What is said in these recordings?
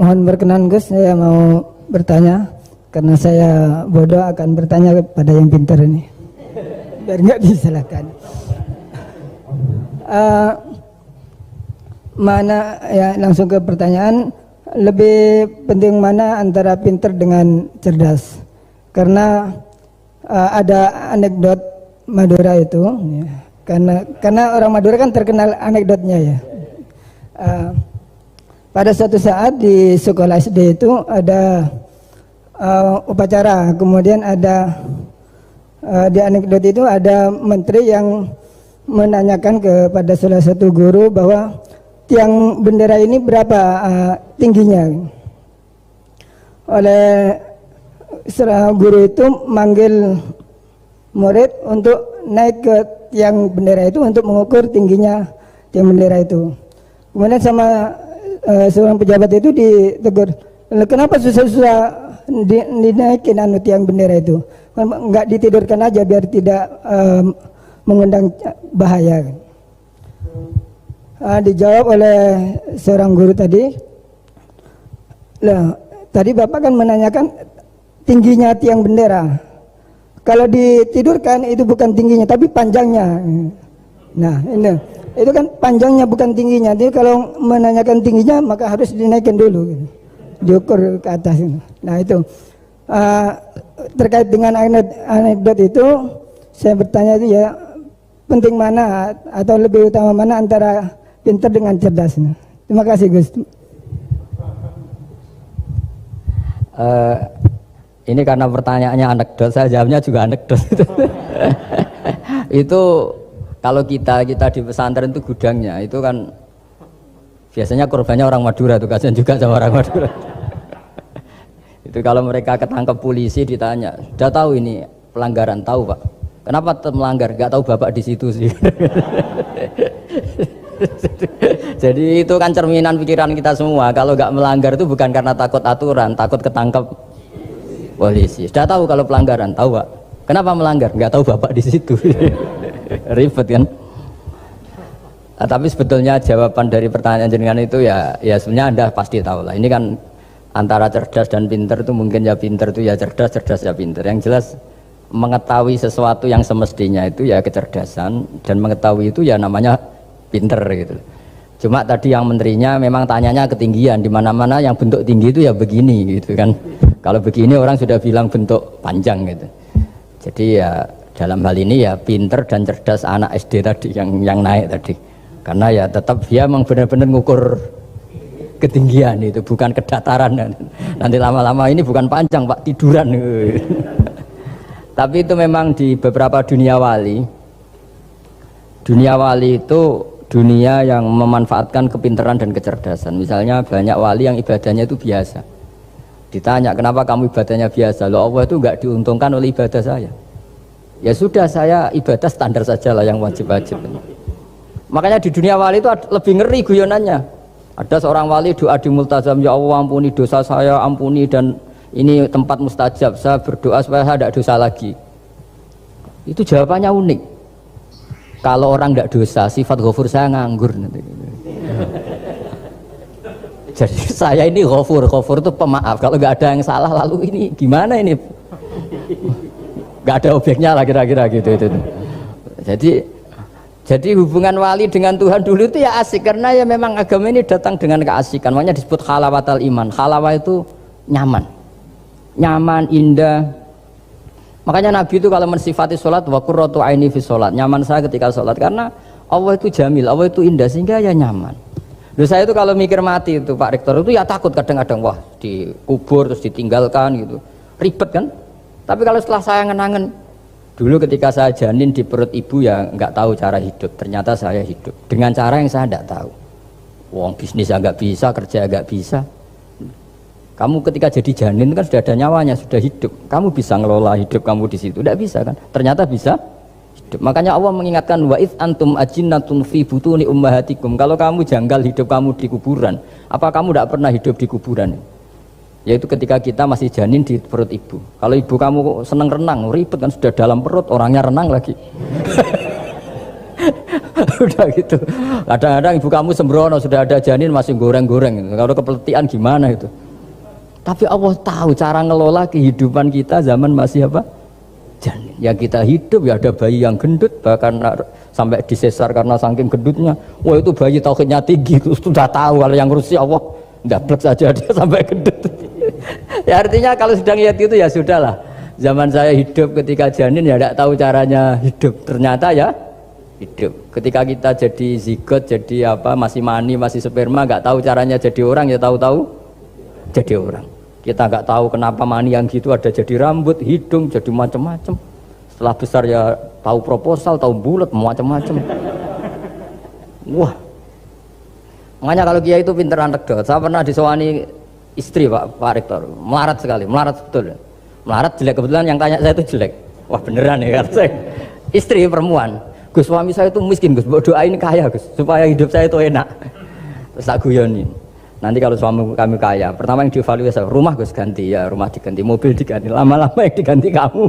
Mohon berkenan Gus, saya mau bertanya. Karena saya bodoh akan bertanya kepada yang pintar ini. Biar nggak disalahkan. Mana ya, langsung ke pertanyaan, lebih penting mana antara pintar dengan cerdas? Karena ada anekdot Madura itu, ya. Karena orang Madura kan terkenal anekdotnya ya. Pada suatu saat di sekolah SD itu ada upacara, kemudian ada di anekdot itu ada menteri yang menanyakan kepada salah satu guru bahwa tiang bendera ini berapa tingginya. Oleh seorang guru itu manggil murid untuk naik ke tiang bendera itu untuk mengukur tingginya tiang bendera itu. Kemudian sama seorang pejabat itu ditegur, kenapa susah-susah dinaikin tiang bendera itu, nggak ditidurkan aja biar tidak mengundang bahaya. Dijawab oleh seorang guru tadi, tadi Bapak kan menanyakan tingginya tiang bendera. Kalau ditidurkan itu bukan tingginya tapi panjangnya. Nah ini itu kan panjangnya bukan tingginya. Jadi kalau menanyakan tingginya maka harus dinaikkan dulu gitu. Diukur ke atas. Nah itu terkait dengan anekdot itu saya bertanya itu ya, penting mana atau lebih utama mana antara pintar dengan cerdas? Terima kasih Gus. Ini karena pertanyaannya anekdot, saya jawabnya juga anekdot. Itu kalau kita di pesantren itu gudangnya itu kan biasanya korbannya orang Madura, tuh kasihan juga sama orang Madura. Itu kalau mereka ketangkep polisi ditanya, sudah tahu ini pelanggaran, tahu Pak? Kenapa melanggar? Gak tahu Bapak di situ sih. Jadi itu kan cerminan pikiran kita semua. Kalau gak melanggar itu bukan karena takut aturan, takut ketangkep polisi. Sudah tahu kalau pelanggaran, tahu Pak? Kenapa melanggar? Gak tahu Bapak di situ. Ribet kan? Nah, tapi sebetulnya jawaban dari pertanyaan jenengan itu ya sebenarnya Anda pasti tahu lah. Ini kan antara cerdas dan pinter itu mungkin ya pinter itu ya cerdas, cerdas ya pinter. Yang jelas mengetahui sesuatu yang semestinya itu ya kecerdasan, dan mengetahui itu ya namanya pinter gitu. Cuma tadi yang menterinya memang tanyanya ketinggian, di mana-mana yang bentuk tinggi itu ya begini gitu kan. Kalau begini orang sudah bilang bentuk panjang gitu. Jadi ya dalam hal ini ya pinter dan cerdas anak SD tadi yang naik tadi. Karena ya tetap dia memang benar-benar ngukur ketinggian itu, bukan kedataran. Nanti lama-lama ini bukan panjang Pak, tiduran. Tapi itu memang di beberapa dunia wali itu dunia yang memanfaatkan kepintaran dan kecerdasan. Misalnya banyak wali yang ibadahnya itu biasa. Ditanya, kenapa kamu ibadahnya biasa? Loh, Allah itu enggak diuntungkan oleh ibadah saya. Ya sudah, saya ibadah standar saja lah yang wajib-wajib. Makanya di dunia wali itu lebih ngeri guyonannya. Ada seorang wali doa di multazam, ya Allah ampuni dosa saya, ampuni, dan ini tempat mustajab, saya berdoa supaya saya tidak dosa lagi. Itu jawabannya unik. Kalau orang tidak dosa, sifat ghafur saya nganggur. Jadi saya ini ghafur itu pemaaf. Kalau nggak ada yang salah, lalu ini gimana ini? Nggak ada objeknya lah kira-kira gitu. Jadi hubungan wali dengan Tuhan dulu itu ya asik, karena ya memang agama ini datang dengan keasikan. Makanya disebut halawatal iman. Halawah itu nyaman, indah. Makanya Nabi itu kalau mensifati sholat, wa qurratu aini fi sholat, nyaman saya ketika sholat, karena Allah itu jamil, Allah itu indah, sehingga ya nyaman. Loh, saya itu kalau mikir mati itu Pak Rektor itu ya takut kadang-kadang, wah dikubur terus ditinggalkan gitu, ribet kan. Tapi kalau setelah saya ngenangen, dulu ketika saya janin di perut ibu ya nggak tahu cara hidup, ternyata saya hidup dengan cara yang saya nggak tahu. Wong bisnis agak bisa, kerja agak bisa. Kamu ketika jadi janin kan sudah ada nyawanya, sudah hidup. Kamu bisa ngelola hidup kamu di situ, tidak bisa kan? Ternyata bisa hidup. Makanya Allah mengingatkan wa id antum ajinnatun fi butuni ummahatikum. Kalau kamu janggal hidup kamu di kuburan, apa kamu tidak pernah hidup di kuburan? Yaitu ketika kita masih janin di perut ibu. Kalau ibu kamu senang renang, ribet kan, sudah dalam perut, orangnya renang lagi. Udah gitu. Kadang-kadang ibu kamu sembrono sudah ada janin masih goreng-goreng gitu. Kalau kepeletian gimana itu? Tapi Allah tahu cara ngelola kehidupan kita zaman masih apa? Janin. Ya kita hidup ya ada bayi yang gendut bahkan sampai disesar karena saking gendutnya. Wah itu bayi tauhidnya tinggi itu sudah tahu kalau yang ngurusi Allah. Ndablek saja dia sampai gendut. Ya artinya kalau sedang lihat itu ya sudahlah. Zaman saya hidup ketika janin ya tidak tahu caranya hidup. Ternyata ya hidup. Ketika kita jadi zigot, jadi apa masih mani, masih sperma, nggak tahu caranya jadi orang ya tahu-tahu jadi orang. Kita nggak tahu kenapa mani yang gitu ada jadi rambut, hidung, jadi macam-macam. Setelah besar ya tahu proposal, tahu bulat, macam-macam. Wah. Makanya kalau kiai itu pinter anekdot. Saya pernah disewani istri Pak Rektor, melarat sekali, melarat betul. Melarat jelek, kebetulan yang tanya saya itu jelek. Wah beneran ya kata saya. Istri perempuan. Gus, suami saya itu miskin Gus, doain kaya Gus supaya hidup saya itu enak. Terus tak guyonin. Nanti kalau suami kami kaya, pertama yang dievaluasi rumah Gus ganti ya, rumah diganti, mobil diganti, lama-lama yang diganti kamu.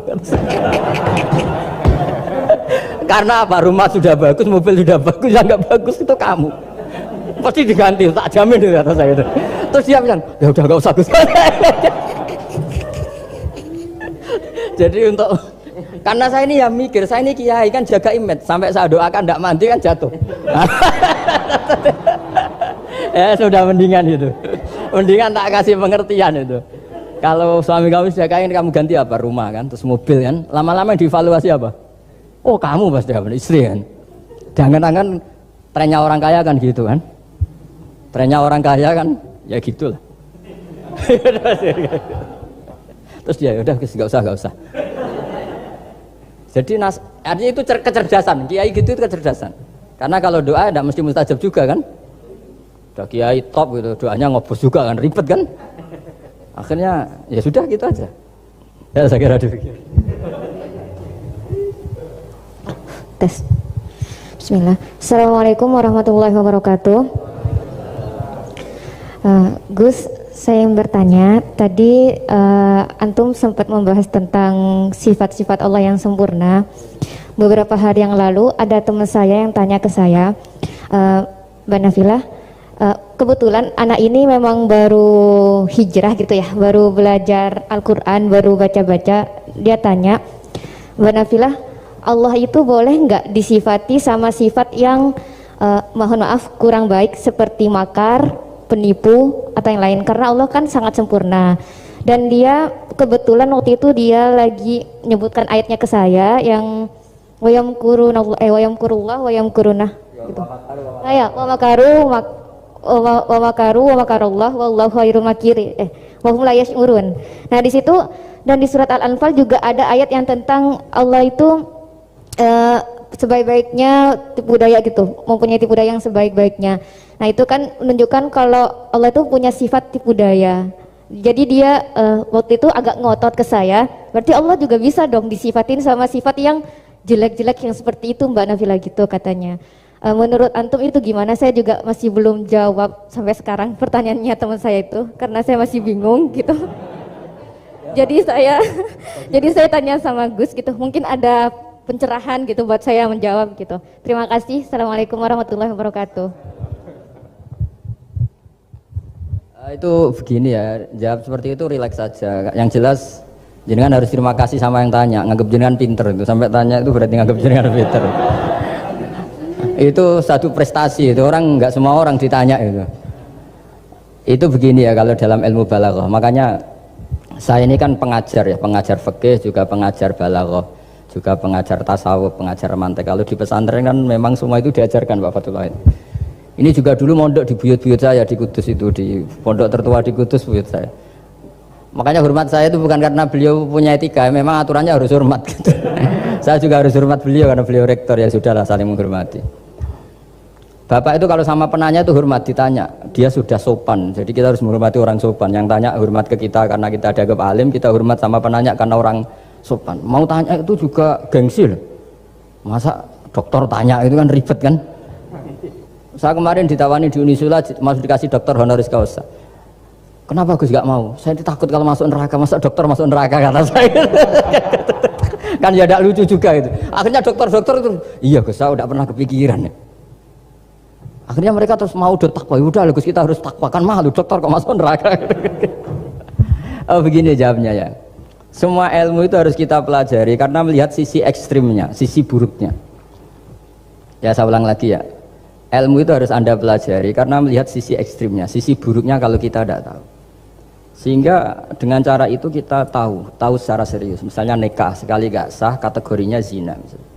Karena apa? Rumah sudah bagus, mobil sudah bagus, yang nggak bagus itu kamu. Pasti diganti, tak jamin itu kata saya itu. Terus dia bilang, ya udah nggak usah Gus. Jadi untuk karena saya ini ya mikir, saya ini kiai kan jaga image, sampai saya doakan tidak mandi kan jatuh. Ya sudah mendingan itu, mendingan tak kasih pengertian itu. Kalau suami kamu sudah kaya kamu ganti apa? Rumah kan, terus mobil kan, lama-lama dievaluasi apa? Oh kamu pasti apa? Istri kan. Jangan-jangan trennya orang kaya kan gitu kan? Trennya orang kaya kan, ya gitulah. Terus dia udah nggak usah. Jadi artinya itu kecerdasan, kiai gitu itu kecerdasan. Karena kalau doa tidak mesti mustajab juga kan? Udah kiai top gitu, doanya ngobos juga kan, ribet kan? Akhirnya ya sudah gitu aja. Ya saya kira demikian. Tes. Bismillah. Assalamualaikum warahmatullahi wabarakatuh. Gus, saya yang bertanya, tadi antum sempat membahas tentang sifat-sifat Allah yang sempurna. Beberapa hari yang lalu ada teman saya yang tanya ke saya, Mbak Nafilah, kebetulan anak ini memang baru hijrah gitu ya, baru belajar Al-Quran, baru baca-baca. Dia tanya, Mbak Nafilah, Allah itu boleh nggak disifati sama sifat yang mohon maaf kurang baik seperti makar, penipu atau yang lain, karena Allah kan sangat sempurna. Dan dia kebetulan waktu itu dia lagi nyebutkan ayatnya ke saya yang wayamkurullah wayamkuruna gitu. Wa makaru wa makarullah wallahu khairul makirin wa hum la yash'urun. Nah di situ dan di surat Al-Anfal juga ada ayat yang tentang Allah itu sebaik-baiknya tipu daya gitu, mempunyai tipu daya yang sebaik-baiknya. Nah itu kan menunjukkan kalau Allah itu punya sifat tipu daya. Jadi dia waktu itu agak ngotot ke saya, berarti Allah juga bisa dong disifatin sama sifat yang jelek-jelek yang seperti itu Mbak Nafila gitu katanya. Menurut antum itu gimana? Saya juga masih belum jawab sampai sekarang pertanyaannya teman saya itu, karena saya masih bingung gitu. Jadi saya tanya sama Gus gitu, mungkin ada pencerahan gitu buat saya menjawab gitu. Terima kasih. Assalamualaikum warahmatullahi wabarakatuh. Itu begini ya, jawab seperti itu rileks saja. Yang jelas jenengan harus terima kasih sama yang tanya, nganggep jenengan pinter itu. Sampai tanya itu berarti nganggep jenengan pinter. Itu satu prestasi, itu orang nggak semua orang ditanya itu. Itu begini ya kalau dalam ilmu balaghah. Makanya saya ini kan pengajar ya, pengajar fikih juga pengajar balaghah, juga pengajar tasawuf, pengajar mantek. Kalau di pesantren kan memang semua itu diajarkan Pak Fatullah. Ini juga dulu mondok di buyut-buyut saya di Kudus itu, di pondok tertua di Kudus buyut saya. Makanya hormat saya itu bukan karena beliau punya etika, memang aturannya harus hormat gitu. Saya juga harus hormat beliau karena beliau rektor, ya sudahlah saling menghormati. Bapak itu kalau sama penanya itu hormat, ditanya dia sudah sopan, jadi kita harus menghormati orang sopan. Yang tanya hormat ke kita karena kita dianggap alim, kita hormat sama penanya karena orang sopan. Mau tanya itu juga gengsi loh. Masa dokter tanya itu kan ribet kan. Saya kemarin ditawani di Unisula masuk dikasih dokter honoris causa. Kenapa Gus gak mau? Saya takut kalau masuk neraka, masa dokter masuk neraka kata saya. Kan ya tidak lucu juga itu. Akhirnya dokter-dokter itu, iya Gus, saya tidak pernah kepikiran ya. Akhirnya mereka terus mau takwa, udah Gus kita harus takwa, kan malu dokter kok masuk neraka. Oh begini jawabnya ya. Semua ilmu itu harus kita pelajari karena melihat sisi ekstrimnya, sisi buruknya. Ya saya ulang lagi ya. Ilmu itu harus Anda pelajari karena melihat sisi ekstrimnya, sisi buruknya kalau kita tidak tahu. Sehingga dengan cara itu kita tahu secara serius. Misalnya nikah sekali gak sah kategorinya zina. Misalnya.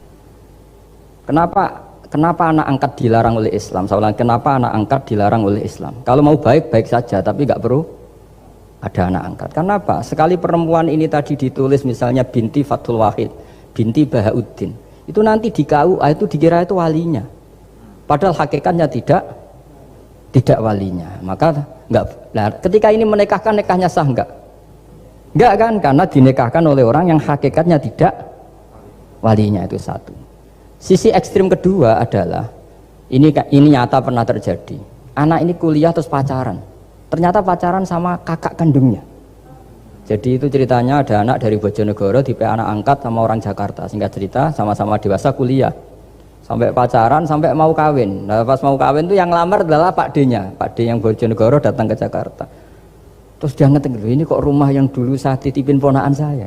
Kenapa anak angkat dilarang oleh Islam? Saya ulang, kenapa anak angkat dilarang oleh Islam? Kalau mau baik saja, tapi gak perlu ada anak angkat. Karena apa? Sekali perempuan ini tadi ditulis misalnya binti Fathul Wahid, binti Bahauddin, itu nanti di KUA itu dikira itu walinya. Padahal hakikatnya tidak walinya. Maka enggak. Nah, ketika ini menikahkan, nikahnya sah enggak? Enggak kan? Karena dinikahkan oleh orang yang hakikatnya tidak walinya, itu satu. Sisi ekstrim kedua adalah ini nyata pernah terjadi. Anak ini kuliah terus pacaran. Ternyata pacaran sama kakak kandungnya. Jadi itu ceritanya ada anak dari Bojonegoro tipe anak angkat sama orang Jakarta. Singkat cerita sama-sama dewasa kuliah. Sampai pacaran, sampai mau kawin. Nah pas mau kawin tuh yang lamar adalah Pak D-nya. Pak D yang Bojonegoro datang ke Jakarta. Terus dia ngetik, ini kok rumah yang dulu saya titipin ponakan saya.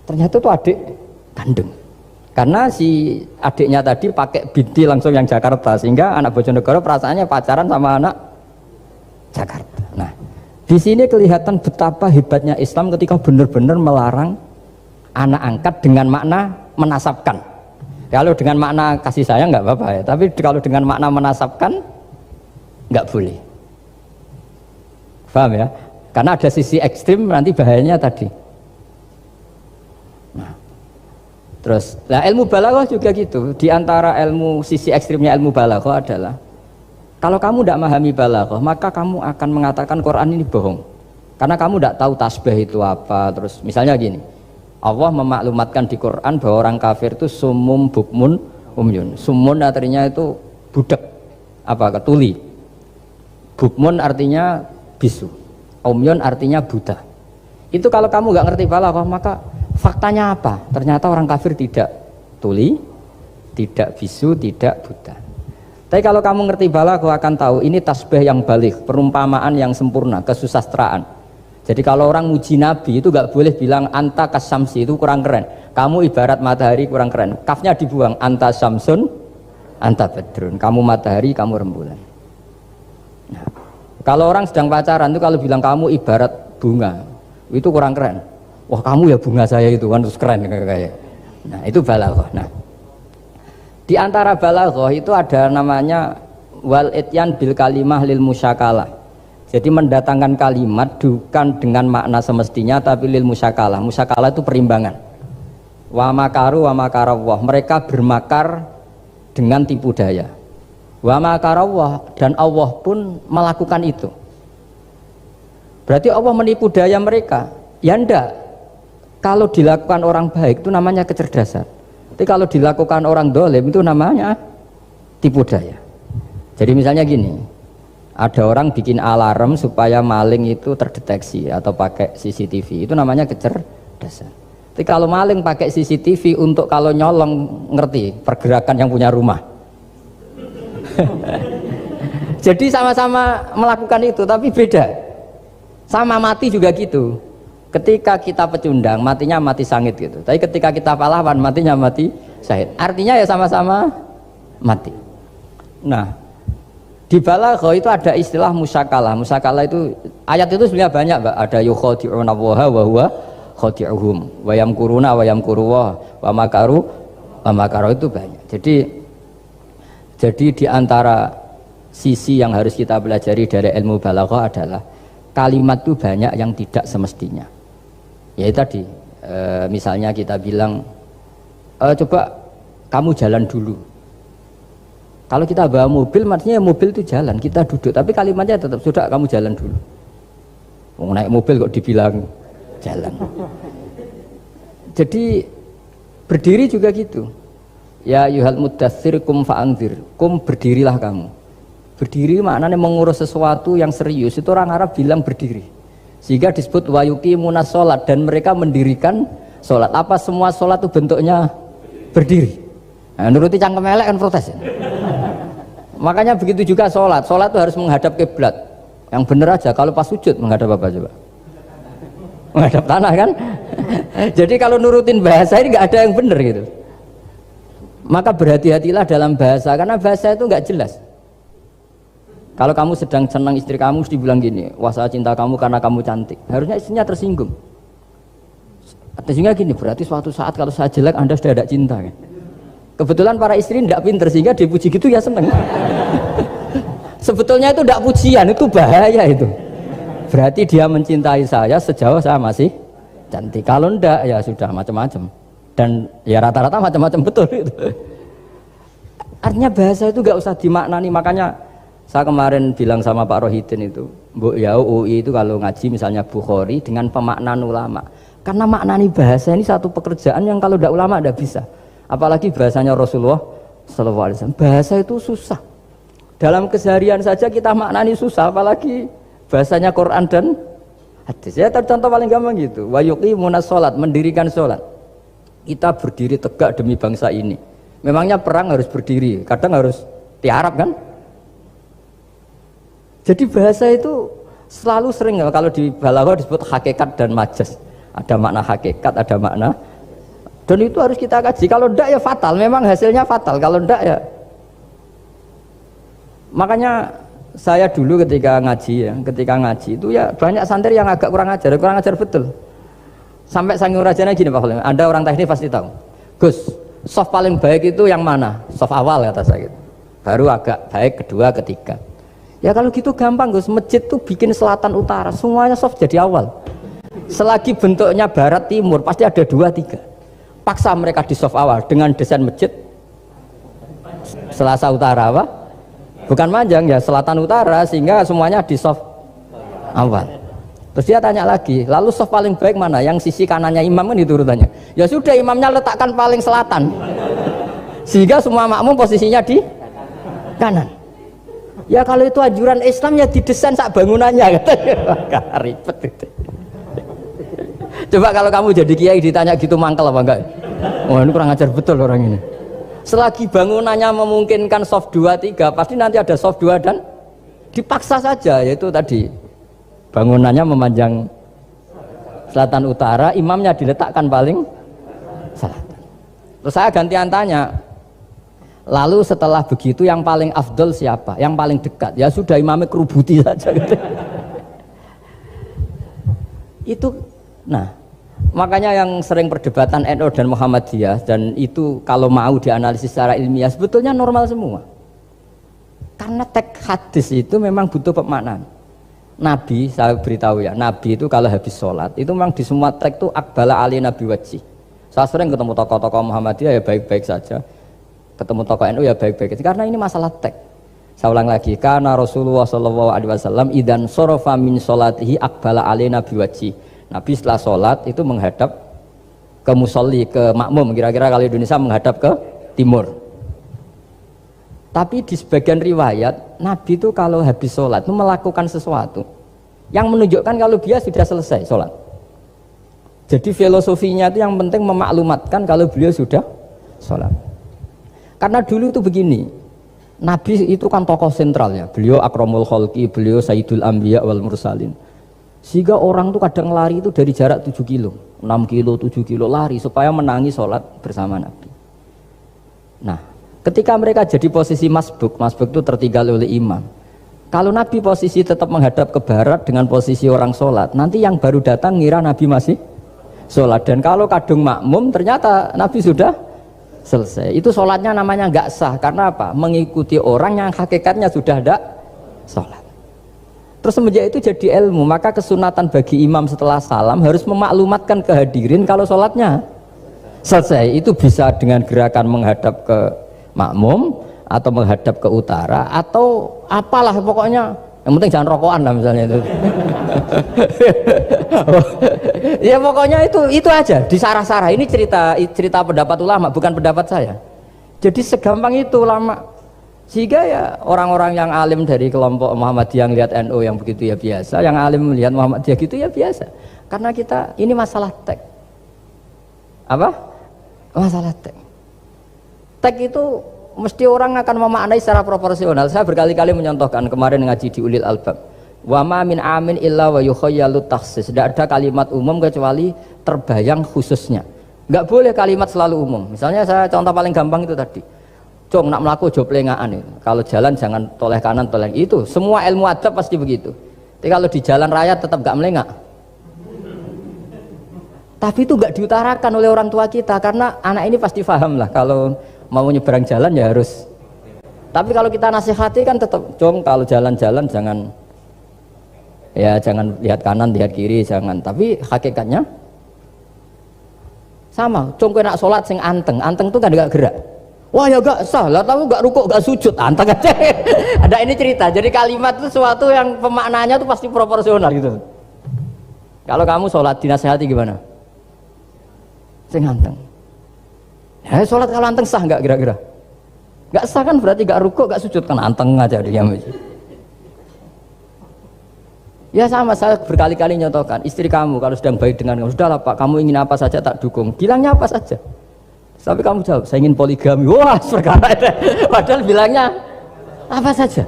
Ternyata itu adik kandung. Karena si adiknya tadi pakai binti langsung yang Jakarta. Sehingga anak Bojonegoro perasaannya pacaran sama anak Jakarta. Nah di sini kelihatan betapa hebatnya Islam ketika benar-benar melarang anak angkat dengan makna menasabkan. Kalau dengan makna kasih sayang nggak apa-apa ya, tapi kalau dengan makna menasabkan nggak boleh. Paham ya? Karena ada sisi ekstrim nanti bahayanya tadi. Nah, terus, ilmu balaghah juga gitu. Di antara sisi ekstrimnya ilmu balaghah adalah kalau kamu tidak memahami balaghah, maka kamu akan mengatakan Quran ini bohong. Karena kamu tidak tahu tasbih itu apa. Terus misalnya gini. Allah memaklumatkan di Quran bahwa orang kafir itu sumum bukmun umyun. Sumun artinya itu budak, tuli. Bukmun artinya bisu. Umyun artinya buta. Itu kalau kamu nggak ngerti balaghah, maka faktanya apa? Ternyata orang kafir tidak tuli, tidak bisu, tidak buta. Tapi kalau kamu ngerti balaghah akan tahu ini tasbih yang baligh, perumpamaan yang sempurna, kesusastraan. Jadi kalau orang muji Nabi itu gak boleh bilang anta kasamsi, itu kurang keren. Kamu ibarat matahari, kurang keren. Kafnya dibuang, anta samsun, anta badrun. Kamu matahari, kamu rembulan. Nah, kalau orang sedang pacaran itu kalau bilang kamu ibarat bunga, itu kurang keren. Wah kamu ya bunga saya itu kan terus keren kayak. Nah itu balaghah. Nah di antara balaghah itu ada namanya wal ityan bil kalimah lil musyakalah. Jadi mendatangkan kalimat bukan dengan makna semestinya tapi lil musyakalah. Musyakalah itu perimbangan. Wa makaru wa makarawah. Mereka bermakar dengan tipu daya. Wa makarawah, dan Allah pun melakukan itu. Berarti Allah menipu daya mereka? Ya enggak. Kalau dilakukan orang baik itu namanya kecerdasan. Tapi kalau dilakukan orang dolim itu namanya tipu daya. Jadi misalnya gini. Ada orang bikin alarm supaya maling itu terdeteksi atau pakai CCTV, itu namanya kecerdasan. Tapi kalau maling pakai CCTV untuk kalau nyolong, ngerti pergerakan yang punya rumah. Jadi sama-sama melakukan itu tapi beda. Sama mati juga gitu. Ketika kita pecundang matinya mati sangit gitu. Tapi ketika kita pahlawan matinya mati syahid. Artinya ya sama-sama mati. Nah di balaghah itu ada istilah musyakalah. Musyakalah itu ayat itu sebenarnya banyak, Mbak. Ada yukhadi'una Allaha wa huwa khadi'uhum wa yamkuruna wa yamkuru wa makaru itu banyak. Jadi di antara sisi yang harus kita pelajari dari ilmu balaghah adalah kalimat itu banyak yang tidak semestinya. Ya tadi misalnya kita bilang coba kamu jalan dulu. Kalau kita bawa mobil, maksudnya mobil itu jalan, kita duduk. Tapi kalimatnya tetap, sudah kamu jalan dulu. Mau naik mobil kok dibilang jalan. Jadi berdiri juga gitu. Ya yuhal mudaththir kum fa'anzir. Kum berdirilah kamu. Berdiri maknanya mengurus sesuatu yang serius. Itu orang Arab bilang berdiri. Sehingga disebut wayuki munas sholat. Dan mereka mendirikan sholat. Apa semua sholat itu bentuknya berdiri? Nah, nuruti cangkem elek kan protes ya? Makanya begitu juga sholat. Sholat itu harus menghadap kiblat. Yang bener aja, kalau pas sujud menghadap apa coba? Menghadap tanah kan? Jadi kalau nurutin bahasa ini nggak ada yang bener gitu. Maka berhati-hatilah dalam bahasa, karena bahasa itu nggak jelas. Kalau kamu sedang senang istri kamu, mesti bilang gini, wah saya cinta kamu karena kamu cantik. Harusnya istrinya tersinggung. Sehingga gini, berarti suatu saat kalau saya jelek Anda sudah ada cinta kan? Kebetulan para istri tidak pinter sehingga dipuji gitu ya seneng. Sebetulnya itu tidak pujian, itu bahaya itu. Berarti dia mencintai saya sejauh saya masih cantik. Kalau enggak ya sudah macam-macam. Dan ya rata-rata macam-macam betul itu. Artinya bahasa itu nggak usah dimaknani. Makanya saya kemarin bilang sama Pak Rohidin itu, Mbok ya UI itu kalau ngaji misalnya Bukhari dengan pemaknaan ulama. Karena maknani bahasa ini satu pekerjaan yang kalau tidak ulama tidak bisa. Apalagi bahasanya Rasulullah SAW. Bahasa itu susah. Dalam keseharian saja kita maknani susah, apalagi bahasanya Quran dan hadis. Ya contoh paling gampang gitu. Wa yuqimunas sholat, mendirikan sholat. Kita berdiri tegak demi bangsa ini. Memangnya perang harus berdiri, kadang harus tiarap kan? Jadi bahasa itu selalu sering kalau di balaghah disebut hakikat dan majas. Ada makna hakikat, ada makna. Dan itu harus kita kaji. Kalau enggak ya fatal, memang hasilnya fatal. Kalau enggak ya. Makanya saya dulu ketika ngaji itu ya banyak santri yang agak kurang ajar betul. Sampai sanggul rajanya gini Pak Khalil, Anda orang teknik pasti tahu. Gus, soft paling baik itu yang mana? Soft awal kata saya gitu. Baru agak baik kedua, ketiga. Ya kalau gitu gampang Gus, masjid tuh bikin selatan utara, semuanya soft jadi awal. Selagi bentuknya barat timur pasti ada dua tiga. Paksa mereka di soft awal dengan desain masjid selasa utara apa? Bukan panjang ya, selatan utara, sehingga semuanya di soft awal. Terus dia tanya lagi, lalu soft paling baik mana? Yang sisi kanannya imam kan itu urutannya. Ya sudah, imamnya letakkan paling selatan, sehingga semua makmum posisinya di kanan. Ya kalau itu anjuran Islam ya didesain sak bangunannya, katanya. Ribet itu. Coba kalau kamu jadi kiai ditanya gitu mangkel apa enggak? Wah ini kurang ajar betul orang ini. Selagi bangunannya memungkinkan soft 2, 3, pasti nanti ada soft 2 dan dipaksa saja, yaitu tadi bangunannya memanjang selatan utara, imamnya diletakkan paling selatan. Terus saya gantian tanya, lalu setelah begitu yang paling afdol siapa? Yang paling dekat? Ya sudah imamnya kerubuti saja gitu. Itu, nah makanya yang sering perdebatan NU dan Muhammadiyah, dan itu kalau mau dianalisis secara ilmiah sebetulnya normal semua. Karena teks hadis itu memang butuh pemaknaan. Nabi, saya beritahu ya, Nabi itu kalau habis sholat itu memang di semua teks itu akbala ali Nabi wajih. Saya sering ketemu tokoh-tokoh Muhammadiyah ya baik-baik saja, ketemu tokoh NU ya baik-baik saja, karena ini masalah teks. Saya ulang lagi, karena Rasulullah SAW idan sorofa min sholatihi akbala ali Nabi wajih. Nabi setelah sholat itu menghadap ke musolli, ke makmum, kira-kira kalau Indonesia menghadap ke timur. Tapi di sebagian riwayat, Nabi itu kalau habis sholat itu melakukan sesuatu yang menunjukkan kalau dia sudah selesai sholat. Jadi filosofinya itu yang penting memaklumatkan kalau beliau sudah sholat. Karena dulu itu begini, Nabi itu kan tokoh sentralnya, beliau akramul khalqi, beliau sayyidul anbiya wal mursalin. Sehingga orang tuh kadang lari itu dari jarak 7 kilo, 6 kilo, 7 kilo lari supaya menangi sholat bersama Nabi. Nah, ketika mereka jadi posisi masbuk itu tertinggal oleh imam. Kalau Nabi posisi tetap menghadap ke barat dengan posisi orang sholat, nanti yang baru datang ngira Nabi masih sholat. Dan kalau kadung makmum ternyata Nabi sudah selesai. Itu sholatnya namanya nggak sah. Karena apa? Mengikuti orang yang hakikatnya sudah ada sholat. Terus semenjak itu jadi ilmu, maka kesunatan bagi imam setelah salam harus memaklumatkan ke hadirin kalau sholatnya selesai. Itu bisa dengan gerakan menghadap ke makmum atau menghadap ke utara atau apalah pokoknya, yang penting jangan rokokan lah misalnya itu. Ya pokoknya itu aja disarah-sarah. Ini cerita pendapat ulama, bukan pendapat saya. Jadi segampang itu ulama. Sehingga ya orang-orang yang alim dari kelompok Muhammadiyah yang lihat NU yang begitu ya biasa, yang alim melihat Muhammadiyah gitu ya biasa. Karena kita ini masalah teks. Apa? Masalah tek. Tek itu mesti orang akan memaknai secara proporsional. Saya berkali-kali menyontohkan kemarin ngaji di Ulil Albab. Wa ma min amin illa wa yukhayyalu takhsis. Tidak ada kalimat umum kecuali terbayang khususnya. Enggak boleh kalimat selalu umum. Misalnya saya contoh paling gampang itu tadi. Cong nak melaku jo plengaan itu. Kalau jalan jangan toleh kanan toleh itu. Semua ilmu adab pasti begitu. Tapi kalau di jalan raya tetap enggak melengak. Tapi itu enggak diutarakan oleh orang tua kita karena anak ini pasti paham lah kalau mau nyeberang jalan ya harus. Tapi kalau kita nasihati kan tetap, Cong kalau jalan-jalan jangan lihat kanan, lihat kiri, jangan. Tapi hakikatnya sama. Cong kowe nak sholat sing anteng tuh kan enggak gerak. Wah ya enggak sah lah, tahu enggak rukuk, enggak sujud, anteng aja. Ada ini cerita. Jadi kalimat itu sesuatu yang pemaknanya tuh pasti proporsional gitu. Kalau kamu sholat dinasihati gimana? Sing anteng. Ya sholat kalau anteng sah enggak kira-kira? Enggak sah kan berarti enggak rukuk, enggak sujud, kan anteng aja diam aja. Ya sama, saya berkali-kali nyontohkan istri kamu kalau sedang baik dengan kamu, sudahlah Pak, kamu ingin apa saja tak dukung, bilangnya apa saja. Tapi kamu jawab, saya ingin poligami, wah perkara itu. Padahal bilangnya apa saja.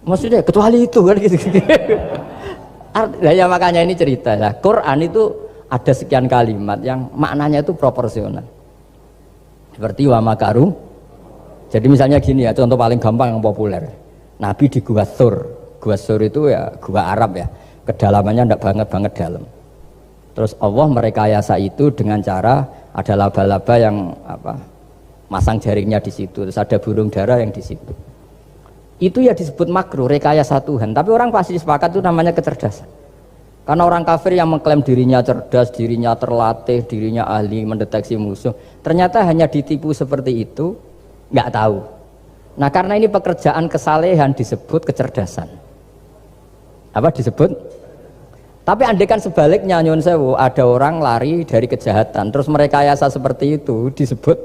Maksudnya kecuali itu kan gitu. Nah, ya makanya ini cerita lah. Quran itu ada sekian kalimat yang maknanya itu proporsional. Seperti wa makaru. Jadi misalnya gini ya, contoh paling gampang yang populer. Nabi di Gua Thur. Gua Thur itu ya gua Arab ya. Kedalamannya enggak banget dalam. Terus Allah merekayasa itu dengan cara ada laba-laba yang masang jaringnya di situ, terus ada burung dara yang di situ. Itu ya disebut makruh, rekayasa Tuhan. Tapi orang pasti sepakat itu namanya kecerdasan. Karena orang kafir yang mengklaim dirinya cerdas, dirinya terlatih, dirinya ahli mendeteksi musuh, ternyata hanya ditipu seperti itu, nggak tahu. Nah karena ini pekerjaan kesalehan disebut kecerdasan. Apa disebut? Tapi andaikan sebaliknya, nyun sewu, ada orang lari dari kejahatan, terus merekayasa seperti itu disebut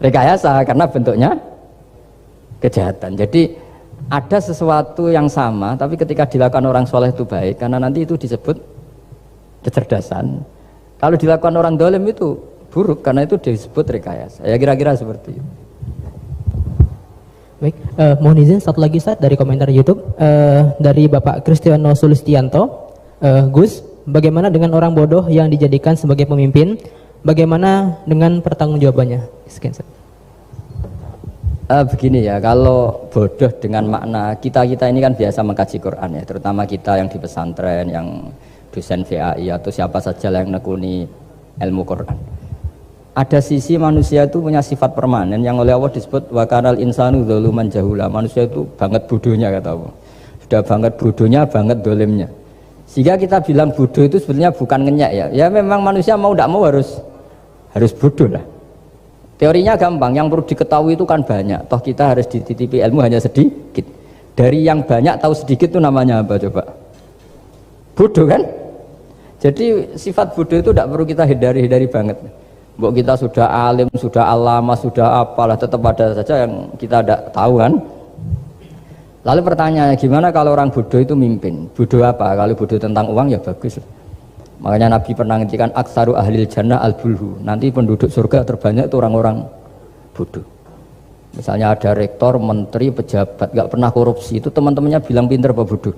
rekayasa karena bentuknya kejahatan. Jadi ada sesuatu yang sama, tapi ketika dilakukan orang soleh itu baik, karena nanti itu disebut kecerdasan. Kalau dilakukan orang dolim itu buruk, karena itu disebut rekayasa. Ya kira-kira seperti itu. Baik, mohon izin satu lagi Ustaz dari komentar YouTube dari Bapak Kristiano Sulistianto. Gus, bagaimana dengan orang bodoh yang dijadikan sebagai pemimpin? Bagaimana dengan pertanggungjawabannya? Sekian Ustaz. Begini ya, kalau bodoh dengan makna kita ini kan biasa mengkaji Quran ya, terutama kita yang di pesantren, yang dosen VAI atau siapa saja yang nekuni ilmu Quran. Ada sisi manusia itu punya sifat permanen yang oleh Allah disebut wa kanal insanu dzaluman jahula. Manusia itu banget bodohnya kata Allah. Sudah banget bodohnya, banget dolimnya. Sehingga kita bilang bodoh itu sebenarnya bukan ngenyak ya. Ya memang manusia mau tidak mau harus bodoh lah. Teorinya gampang, yang perlu diketahui itu kan banyak. Toh kita harus dititipi ilmu hanya sedikit. Dari yang banyak tahu sedikit itu namanya apa coba? Bodoh kan? Jadi sifat bodoh itu tidak perlu kita hindari banget. Mbok kita sudah alim, sudah alama, sudah apalah, tetap ada saja yang kita tidak tahu kan. Lalu pertanyaannya, gimana kalau orang bodoh itu mimpin? Bodoh apa? Kalau bodoh tentang uang ya bagus. Makanya Nabi pernah ngintikan aksaru ahlil jannah al-bulhu. Nanti penduduk surga terbanyak itu orang-orang bodoh. Misalnya ada rektor, menteri, pejabat, gak pernah korupsi, itu teman-temannya bilang pinter apa bodoh?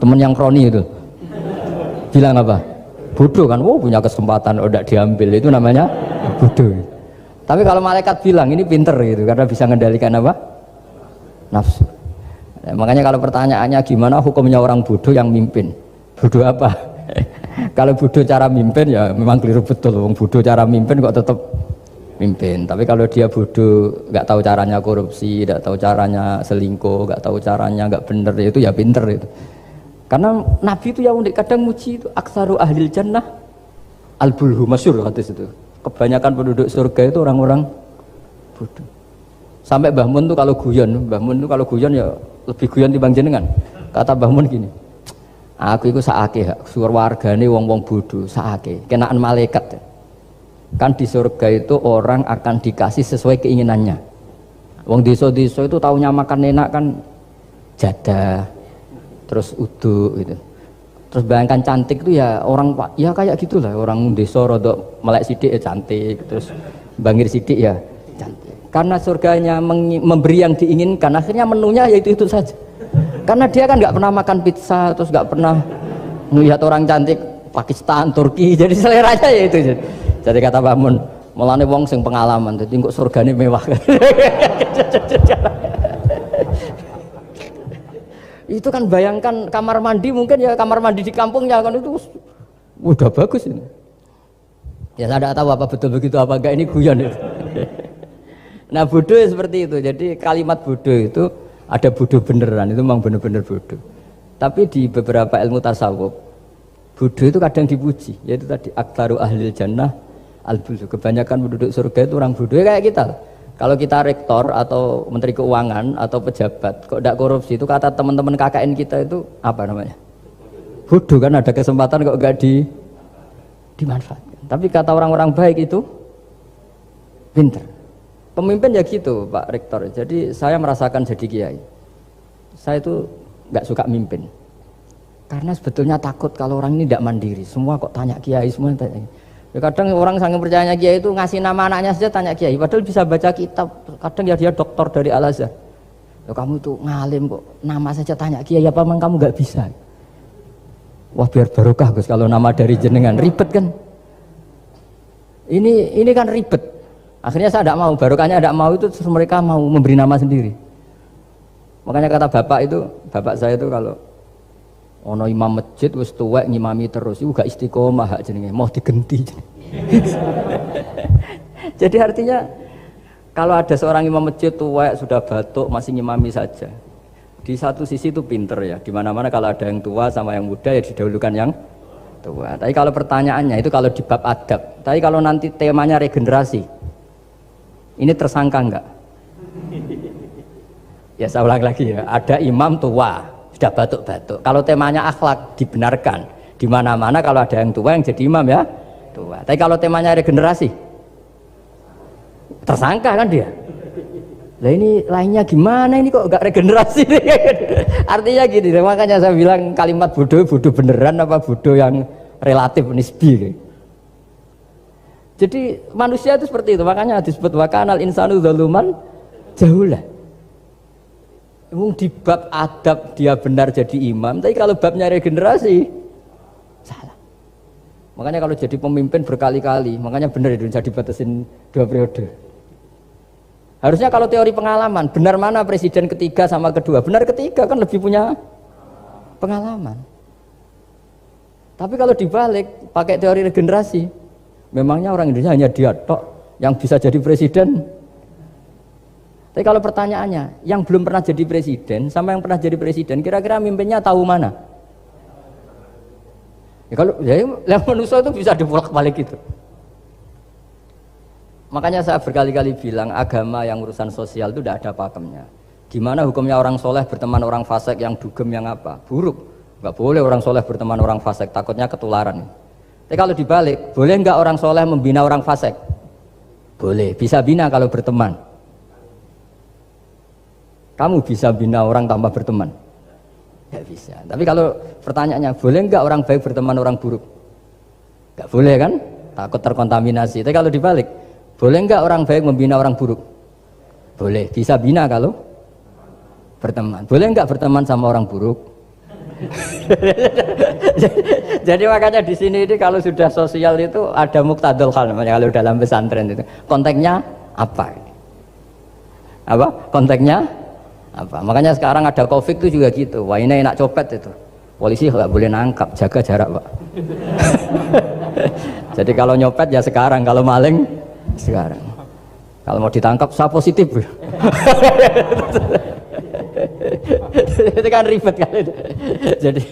Teman yang kroni itu bilang apa? Bodoh kan, punya kesempatan udah diambil, itu namanya bodoh. Tapi kalau malaikat bilang ini pinter gitu, karena bisa mengendalikan apa? Nafsu. Nah, makanya kalau pertanyaannya gimana hukumnya orang bodoh yang mimpin? Bodoh apa? Kalau bodoh cara mimpin ya memang keliru betul. Wong bodoh cara mimpin kok tetap mimpin. Tapi kalau dia bodoh, nggak tahu caranya korupsi, nggak tahu caranya selingkuh, nggak tahu caranya nggak bener, itu ya pinter itu. Karena Nabi itu yang unik, kadang muji itu aksaru ahlil jannah al-bulhu, masyhur hadis itu. Kebanyakan penduduk surga itu orang-orang bodoh. Sampai Mbah Mun tuh kalau guyon ya lebih guyon dibanding jenengan. Kata Mbah Mun gini, aku itu saake suar wargane wong-wong bodoh, saake kenaan malaikat. Kan di surga itu orang akan dikasih sesuai keinginannya. Wong desa-desa itu taunya makan enak kan jadah, terus uduk gitu. Terus bayangkan cantik itu ya orang ya kayak gitulah orang desa rodok melek sidik ya cantik, terus bangir sidik ya cantik. Karena surganya memberi yang diinginkan, akhirnya menunya ya itu saja. Karena dia kan nggak pernah makan pizza, terus nggak pernah melihat orang cantik Pakistan, Turki, jadi seleranya ya itu. Jadi kata Pak Mun, mulane wong sing pengalaman, jadi kok surgane mewah. Itu kan bayangkan kamar mandi mungkin ya kamar mandi di kampungnya kan itu udah bagus ini. Ya saya tidak tahu apa betul begitu apa enggak, ini guyon itu. Nah bodoh ya seperti itu. Jadi kalimat bodoh itu ada bodoh beneran, itu memang bener-bener bodoh. Tapi di beberapa ilmu tasawuf bodoh itu kadang dipuji, yaitu tadi aktsaru ahlil jannah al-budu. Kebanyakan penduduk surga itu orang bodoh ya kayak kita. Kalau kita rektor atau menteri keuangan atau pejabat kok tidak korupsi, itu kata teman-teman KKN kita itu apa namanya? Bodoh, kan ada kesempatan kok enggak dimanfaatkan. Tapi kata orang-orang baik itu pinter. Pemimpin ya gitu Pak Rektor. Jadi saya merasakan jadi kiai. Saya itu nggak suka mimpin. Karena sebetulnya takut kalau orang ini tidak mandiri. Semua kok tanya kiai, semua tanya. Ya kadang orang sangat percayanya kiai itu ngasih nama anaknya saja tanya kiai. Padahal bisa baca kitab. Kadang ya dia doktor dari Al-Azhar. Ya kamu itu ngalim kok nama saja tanya kiai, apa memang kamu nggak bisa? Wah biar barokah Gus kalau nama dari jenengan, ribet kan? Ini kan ribet. Akhirnya saya tidak mau, barokahnya tidak mau itu terus mereka mau memberi nama sendiri. Makanya kata bapak saya itu kalau ono imam masjid wis tuwek ngimami terus iku gak istiqomah hak jenenge, mau digenti. Jadi artinya kalau ada seorang imam masjid tuwek sudah batuk masih ngimami saja. Di satu sisi itu pinter ya, di mana-mana kalau ada yang tua sama yang muda ya didahulukan yang tua. Tapi kalau pertanyaannya itu kalau di bab adab. Tapi kalau nanti temanya regenerasi, ini tersangka enggak? Ya saya ulang lagi ya, ada imam tua sudah batuk-batuk. Kalau temanya akhlak dibenarkan. Di mana-mana kalau ada yang tua yang jadi imam ya tua. Tapi kalau temanya regenerasi, tersangka kan dia. Lah ini lainnya gimana ini kok enggak regenerasi? Artinya gini, makanya saya bilang kalimat bodoh beneran apa bodoh yang relatif nisbi. Jadi manusia itu seperti itu, makanya disebut wakanal insanu zaluman jahulah. Di bab adab dia benar jadi imam, tapi kalau babnya regenerasi salah. Makanya kalau jadi pemimpin berkali-kali, makanya benar Indonesia dibatasin 2 periode. Harusnya kalau teori pengalaman, benar mana presiden ketiga sama kedua? Benar ketiga kan lebih punya pengalaman. Tapi kalau dibalik, pakai teori regenerasi, memangnya orang Indonesia hanya dia tok yang bisa jadi presiden? Tapi kalau pertanyaannya, yang belum pernah jadi presiden sama yang pernah jadi presiden, kira-kira mimpinnya tahu mana? Ya kalau yang manusia itu bisa dibolak-balik gitu. Makanya saya berkali-kali bilang agama yang urusan sosial itu tidak ada pakemnya. Gimana hukumnya orang soleh berteman orang fasik yang dugem yang apa? Buruk. Nggak boleh orang soleh berteman orang fasik, takutnya ketularan. Tapi kalau dibalik, boleh nggak orang soleh membina orang fasik? Boleh, bisa bina kalau berteman. Kamu bisa bina orang tanpa berteman? Nggak bisa. Tapi kalau pertanyaannya, boleh nggak orang baik berteman orang buruk? Nggak boleh kan? Takut terkontaminasi. Tapi kalau dibalik, boleh nggak orang baik membina orang buruk? Boleh, bisa bina kalau berteman. Boleh nggak berteman sama orang buruk? Jadi makanya di sini ini kalau sudah sosial itu ada muktadul hal namanya kalau dalam pesantren itu. Konteksnya apa? Apa? Konteksnya apa? Makanya sekarang ada Covid itu juga gitu. Wah ini enak copet itu. Polisi nggak boleh nangkap, jaga jarak Pak. Jadi kalau nyopet ya sekarang, kalau maling sekarang. Kalau mau ditangkap saya positif. Itu kan ribet kan itu. Jadi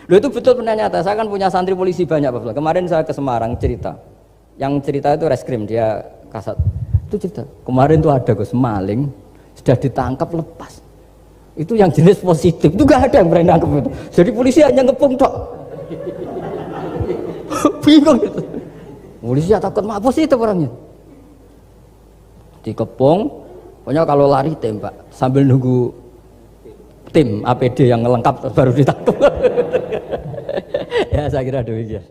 lu itu betul benar nyata. Saya kan punya santri polisi banyak Pak. Kemarin saya ke Semarang cerita. Yang cerita itu reskrim, dia kasat. Itu cerita. Kemarin tuh ada Gus maling sudah ditangkap lepas. Itu yang jenis positif. Itu gak ada yang berani nangkep itu. Jadi polisi hanya ngepung tok. Bingung gitu. Polisi ya takut mah positif orangnya. Dikepung, pokoknya kalau lari tembak sambil nunggu tim APD yang lengkap baru ditangkap. Ya saya kira demikian.